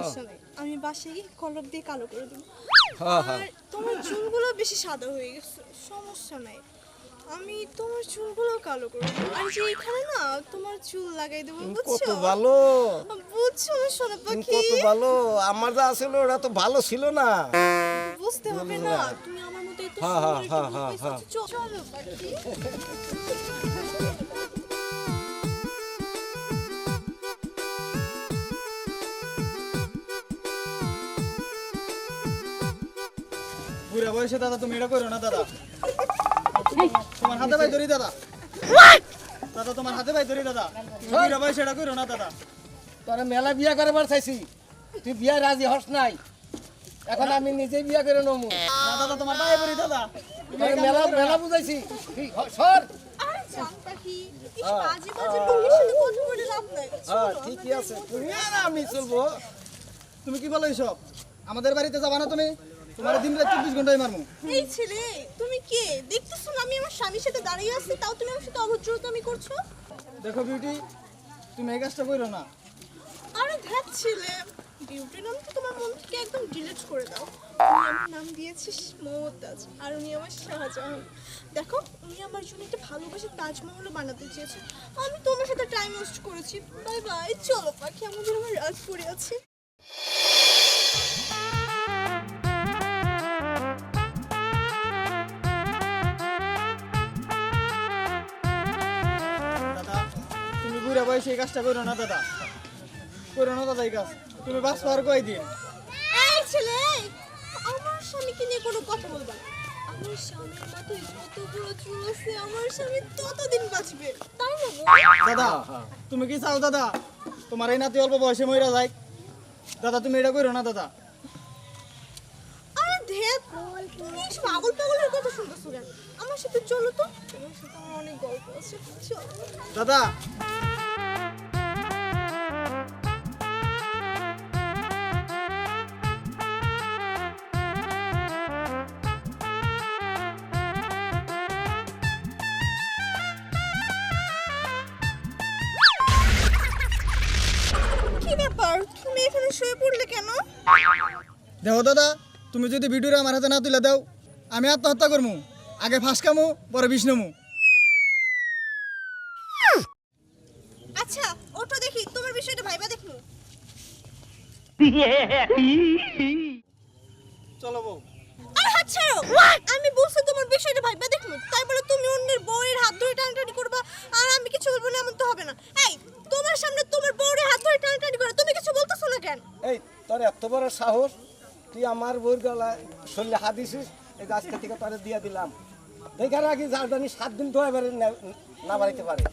সমস্যা নেই, আমি বাসায় গিয়ে কলর দিয়ে কালো করে দেবো। আর তোমার চুলগুলো বেশি সাদা হয়ে গেছে, সমস্যা নাই, আমি তোমার চুলগুলো কালো করে দেবো। আর যে এখানে না তোমার চুল লাগাই দেবো, বুঝছো? কত ভালো, বুঝছো সোনা পাখি? কত ভালো। আমার যা ছিল ওটা তো ভালো ছিল না। বুঝতে হবে না, তুমি আমার মতো এত হ্যাঁ, সুন্দর একটা হ্যাঁ, বউ হ্যাঁ, পেয়েছো। চলো পাখি। বুড়া বয়সে দাদা তুমি এটা করো না দাদা। তোমার হাতে ভাই ধরি দাদা। দাদা তোমার হাতে ভাই ধরি দাদা। বুড়া বয়সে এটা করো না দাদা। তোরা মেলা বিয়া করবার চাইছি, তুই বিয়া রাজি হস নাই, এখন আমি নিজে বিয়া করে নমু। না দাদা তোমার পায়ে পড়ি দাদা। তোরে মেলা মেলা বুঝাইছি, তুই সর। আরে জান পাখি, এই বাজে বাজে লোকের সাথে কথা বলে লাভ নাই। হ্যাঁ ঠিকই আছে, তুমি আর আমি চলবো। তুমি কি বলো এইসব? আমাদের বাড়িতে যাবা না তুমি? তোমার দিন রাত 24 ঘন্টায় মারমু। এই ছেলে, তুমি কে? দেখতেছো না আমি আমার স্বামীর সাথে দাঁড়িয়ে আছি, তাও তুমি আমার সাথে অভদ্রতামি করছো? দেখো বিউটি, তুমি এই কাজটা করো না। আরে ধ্যাত ছেলে, বিউটি নাম তো তোমার মন থেকে একদম ডিলিট করে দাও। তুমি আমার নাম দিয়েছিস মমতাজ, আর উনি আমার শাহজাহান। দেখো, উনি আমার জন্য একটা ভালোবাসার তাজমহলও বানাতে চেয়েছে, আমি তোমার সাথে টাইম ওয়েস্ট করেছি। বাই বাই, চলো পাখি, আমাদের আমার রাজ পড়ে আছে। দাদা তুমি বুড়া বয়সে এই কাজটা করো না দাদা। করো না দাদা এই কাজ। তুমি বাস পার কই দিন। এই ছেলে, আমার স্বামীকে নিয়ে কোনো কথা বলবা না। আমার স্বামীর মাথায় যত বড় চুল আছে, আমার স্বামী ততদিন বাঁচবে, তাই না বল? দাদা তুমি কি চাও দাদা তোমার এই নাতি অল্প বয়সে মইরা যায়? দাদা তুমি এটা করো না দাদা। আরে ধ্যাত, তুমি এসব পাগল পাগলের কথা শুনতেছো কেন? আমার সাথে চলো তো, তোমার সাথে আমার অনেক গল্প আছে, চলো। দাদা কি ব্যাপার, তুমি এখানে শুয়ে পড়লে কেন? দেখো দাদা, তুমি যদি ভিডিওটা আমার হাতে না তুলে দাও, আমি আত্মহত্যা করবো। আগে ফাঁস কামু, পরে বিষ নেবো। আচ্ছা ওটা দেখি, তোমার বিষয়টা ভাইবা দেখো। চলো বউ। আরে হাত ছাড়ো, আমি বলছি তোমার বিষয়টা ভাইবা দেখো, তাই বলে তুমি অন্যের বউয়ের হাত ধরে টানাটানি করবা আর আমি কিছু বলবো না, এমন তো হবে না। এই, তোমার সামনে তোমার বউয়ের হাত ধরে টানাটানি করে, তুমি কিছু বলতেছো না কেন? এই তোর এত বড় সাহস, তুই আমার বউর গলায় শরীরে হাত দিছিস, এই গাছটা থেকে তোরে দিয়ে দিলাম। দেখার আগে জানি 7 দিন তো এবারে না বাড়াইতে পারে।